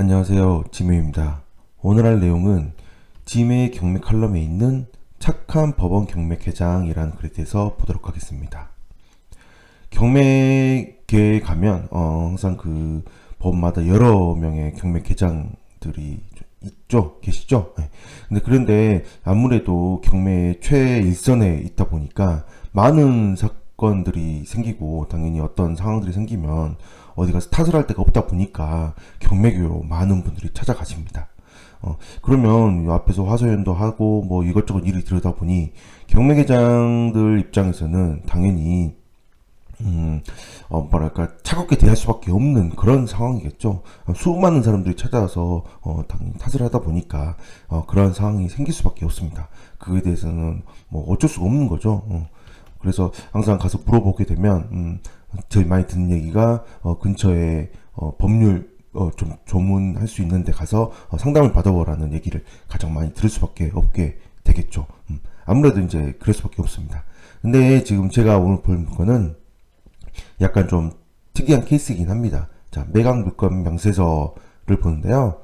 안녕하세요, 지메입니다. 오늘 할 내용은 지메의 경매 칼럼에 있는 착한 법원 경매회장이라는 글에 대해서 보도록 하겠습니다. 경매계에 가면 항상 그 법마다 여러 명의 경매회장들이 계시죠? 네. 그런데 아무래도 경매 최일선에 있다 보니까 많은 사건들이 생기고 당연히 어떤 상황들이 생기면 어디 가서 탓을 할 데가 없다 보니까 경매교로 많은 분들이 찾아가십니다. 그러면 앞에서 화소연도 하고 뭐 이것저것 일이 들여다 보니 경매계장들 입장에서는 당연히 차갑게 대할 수밖에 없는 그런 상황이겠죠. 수많은 사람들이 찾아와서 당연히 탓을 하다 보니까 그런 상황이 생길 수밖에 없습니다. 그에 대해서는 뭐 어쩔 수가 없는 거죠. 그래서 항상 가서 물어보게 되면 제일 많이 듣는 얘기가 근처에 법률 좀 조문할 수 있는 데 가서 상담을 받아보라는 얘기를 가장 많이 들을 수밖에 없게 되겠죠. 아무래도 이제 그럴 수밖에 없습니다. 근데 지금 제가 오늘 볼 물건은 약간 좀 특이한 케이스이긴 합니다. 자, 매각 물건 명세서를 보는데요.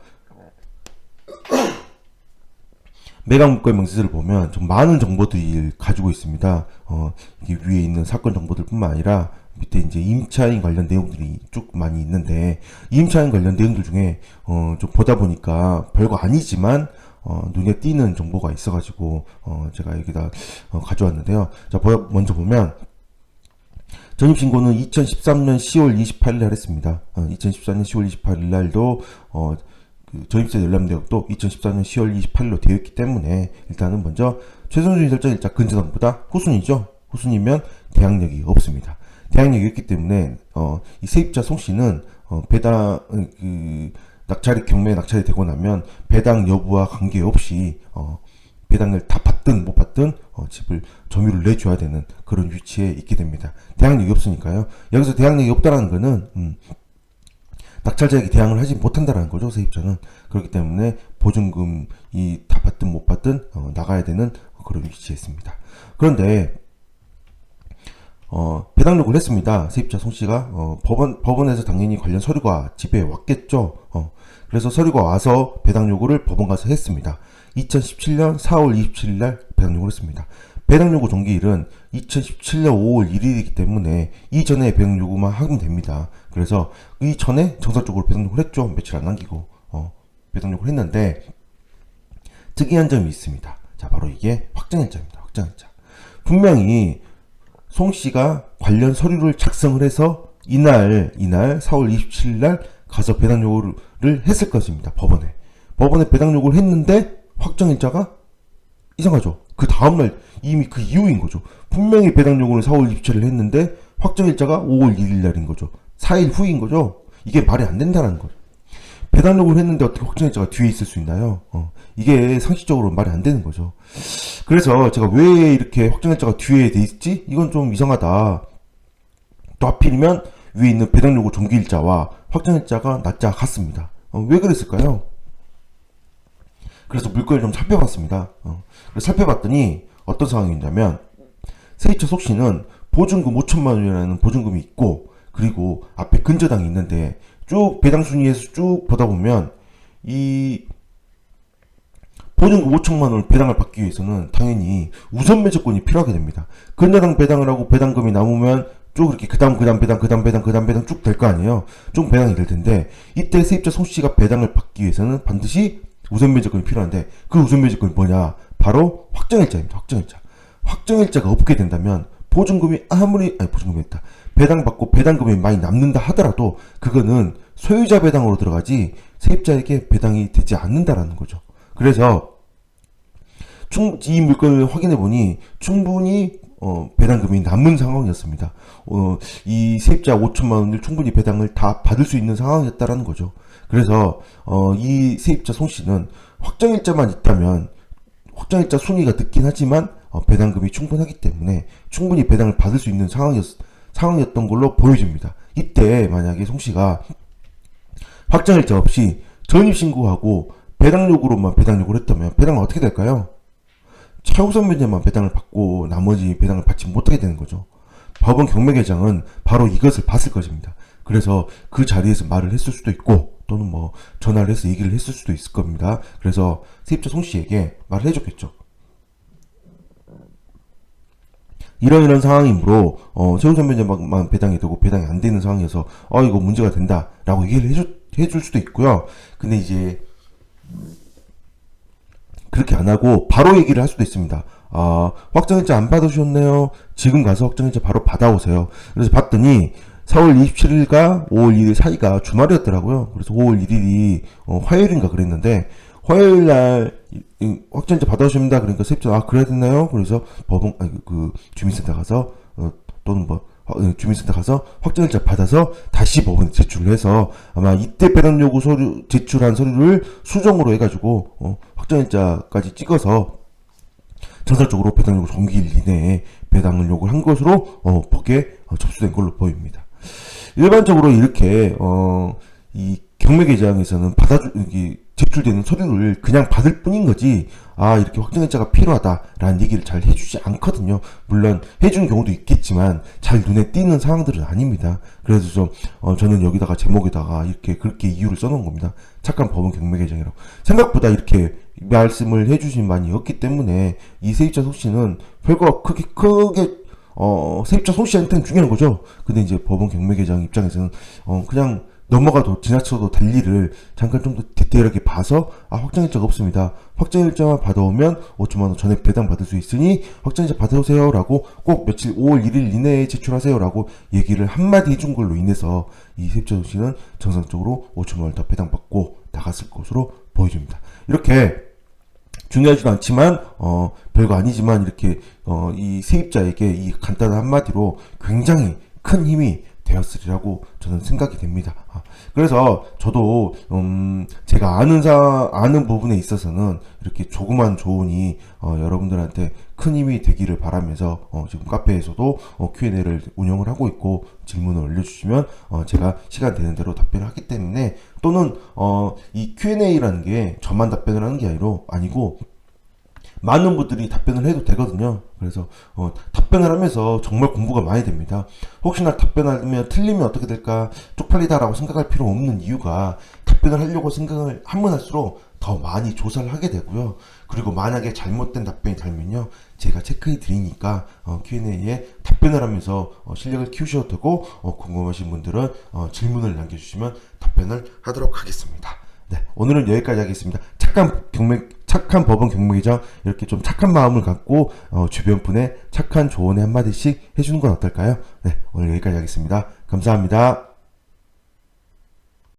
매각 물건 명세서를 보면 좀 많은 정보들이 가지고 있습니다. 이게 위에 있는 사건 정보들 뿐만 아니라 밑에 이제 임차인 관련 내용들이 쭉 많이 있는데, 임차인 관련 내용들 중에 좀 보다 보니까 별거 아니지만 눈에 띄는 정보가 있어가지고 제가 여기다 가져왔는데요. 자, 먼저 보면 전입신고는 2013년 10월 28일 날 했습니다. 2014년 10월 28일 날도 그 전입세 열람 내역도 2014년 10월 28일로 되어 있기 때문에 일단은 먼저 최선순위 설정일자 근저당보다 후순위죠. 후순위면 대항력이 없습니다. 대항력이 없기 때문에 이 세입자 송씨는 배당 경매에 낙찰이 되고 나면 배당 여부와 관계없이 배당을 다 받든 못 받든 집을 점유를 내줘야 되는 그런 위치에 있게 됩니다. 대항력이 없으니까요. 여기서 대항력이 없다라는 거는 낙찰자에게 대항을 하지 못한다라는 거죠. 세입자는. 그렇기 때문에 보증금이 다 받든 못 받든 나가야 되는 그런 위치에 있습니다. 그런데 배당 요구를 했습니다. 세입자 송씨가 법원에서 당연히 관련 서류가 집에 왔겠죠. 그래서 서류가 와서 배당 요구를 법원 가서 했습니다. 2017년 4월 27일 날 배당 요구를 했습니다. 배당 요구 종기일은 2017년 5월 1일이기 때문에 이전에 배당 요구만 하면 됩니다. 그래서 이전에 정상적으로 배당 요구를 했죠. 며칠 안 남기고 배당 요구를 했는데 특이한 점이 있습니다. 자, 바로 이게 확정일자입니다. 확정일자. 분명히 송씨가 관련 서류를 작성을 해서 이날 4월 27일 날 가서 배당 요구를 했을 것입니다. 법원에 배당 요구를 했는데 확정일자가 이상하죠. 그 다음날 이미 그 이후인 거죠. 분명히 배당 요구는 4월 27일 했는데 확정일자가 5월 1일 날인 거죠. 4일 후인 거죠. 이게 말이 안 된다는 거죠. 배당 요구를 했는데 어떻게 확정일자가 뒤에 있을 수 있나요? 이게 상식적으로 말이 안 되는 거죠. 그래서 제가 왜 이렇게 확정일자가 뒤에 돼 있지? 이건 좀 이상하다. 또 하필이면 위에 있는 배당 요구 종기일자와 확정일자가 날짜가 같습니다. 왜 그랬을까요? 그래서 물건을 좀 살펴봤습니다. 그래서 살펴봤더니 어떤 상황이냐면 세입자 속씨는 보증금 5천만 원이라는 보증금이 있고, 그리고 앞에 근저당이 있는데 쭉 배당 순위에서 쭉 보다 보면 이 보증금 5천만 원을 배당을 받기 위해서는 당연히 우선 매저권이 필요하게 됩니다. 근저당 배당을 하고 배당금이 남으면 쭉 이렇게 그 다음 배당 쭉 될 거 아니에요. 쭉 배당이 될 텐데 이때 세입자 송씨가 배당을 받기 위해서는 반드시 우선 매저권이 필요한데 그 우선 매저권이 뭐냐? 바로 확정일자입니다. 확정일자가 없게 된다면 배당 받고 배당금이 많이 남는다 하더라도 그거는 소유자 배당으로 들어가지 세입자에게 배당이 되지 않는다라는 거죠. 그래서 이 물건을 확인해 보니 충분히 배당금이 남은 상황이었습니다. 이 세입자 5천만 원을 충분히 배당을 다 받을 수 있는 상황이었다라는 거죠. 그래서 이 세입자 송씨는 확정일자만 있다면 확정일자 순위가 늦긴 하지만 배당금이 충분하기 때문에 충분히 배당을 받을 수 있는 상황이었던 걸로 보여집니다. 이때 만약에 송씨가 확정일자 없이 전입신고하고 배당 요구로만 배당 요구를 했다면 배당은 어떻게 될까요? 최우선 면제만 배당을 받고 나머지 배당을 받지 못하게 되는 거죠. 법원 경매계장은 바로 이것을 봤을 것입니다. 그래서 그 자리에서 말을 했을 수도 있고, 또는 뭐 전화를 해서 얘기를 했을 수도 있을 겁니다. 그래서 세입자 송씨에게 말을 해줬겠죠. 이런 상황이므로 세우전면제만 배당이 되고 배당이 안 되는 상황에서 이거 문제가 된다라고 얘기를 해줄 수도 있고요. 근데 이제 그렇게 안 하고 바로 얘기를 할 수도 있습니다. 확정일자 안 받으셨네요. 지금 가서 확정일자 바로 받아오세요. 그래서 봤더니 4월 27일과 5월 1일 사이가 주말이었더라고요. 그래서 5월 1일이 화요일인가 그랬는데 화요일날 확정일자 받아오십니다. 그러니까 세입자 그래야 되나요? 그래서 주민센터 가서 또는 주민센터 가서 확정일자 받아서 다시 법원에 제출을 해서 아마 이때 배당 요구 서류 제출한 서류를 수정으로 해가지고 확정일자까지 찍어서 전설적으로 배당 요구 정기일 이내에 배당을 요구를 한 것으로 법에 접수된 걸로 보입니다. 일반적으로 이렇게 이 경매계장에서는 제출되는 서류를 그냥 받을 뿐인 거지 이렇게 확정일자가 필요하다라는 얘기를 잘 해주지 않거든요. 물론 해주는 경우도 있겠지만 잘 눈에 띄는 상황들은 아닙니다. 그래서 좀 저는 여기다가 제목에다가 이렇게 그렇게 이유를 써놓은 겁니다. 착한 법원 경매계장이라고. 생각보다 이렇게 말씀을 해주신 많이 없기 때문에 이 세입자 송씨는 별거 크게 세입자 송씨한테는 중요한 거죠. 근데 이제 법원 경매계장 입장에서는 그냥 넘어가도 지나쳐도 될 일을 잠깐 좀 더 디테일하게 봐서 확정일자가 없습니다. 확정일자만 받아오면 5천만원 전액 배당 받을 수 있으니 확정일자 받아오세요 라고 꼭 며칠 5월 1일 이내에 제출하세요 라고 얘기를 한마디 해준 걸로 인해서 이 세입자 송씨는 정상적으로 5천만원 다 배당받고 나갔을 것으로 보여집니다. 이렇게 중요하지도 않지만 별거 아니지만 이렇게 이 세입자에게 이 간단한 한마디로 굉장히 큰 힘이 되었으리라고 저는 생각이 됩니다. 그래서 저도 제가 아는 부분에 있어서는 이렇게 조그만 조언이 여러분들한테 큰 힘이 되기를 바라면서 지금 카페에서도 Q&A를 운영을 하고 있고 질문을 올려주시면 제가 시간 되는 대로 답변을 하기 때문에 또는 이 Q&A라는 게 저만 답변을 하는 게 아니고 많은 분들이 답변을 해도 되거든요. 그래서 답변을 하면서 정말 공부가 많이 됩니다. 혹시나 답변하면 틀리면 어떻게 될까 쪽팔리다라고 생각할 필요 없는 이유가 답변을 하려고 생각을 하면 할수록 더 많이 조사를 하게 되고요. 그리고 만약에 잘못된 답변이 달면요 제가 체크해 드리니까 Q&A에 답변을 하면서 실력을 키우셔도 되고 궁금하신 분들은 질문을 남겨주시면 답변을 하도록 하겠습니다. 네, 오늘은 여기까지 하겠습니다. 착한 법원 경매계장 이렇게 좀 착한 마음을 갖고 주변 분의 착한 조언에 한마디씩 해주는 건 어떨까요? 네, 오늘 여기까지 하겠습니다. 감사합니다.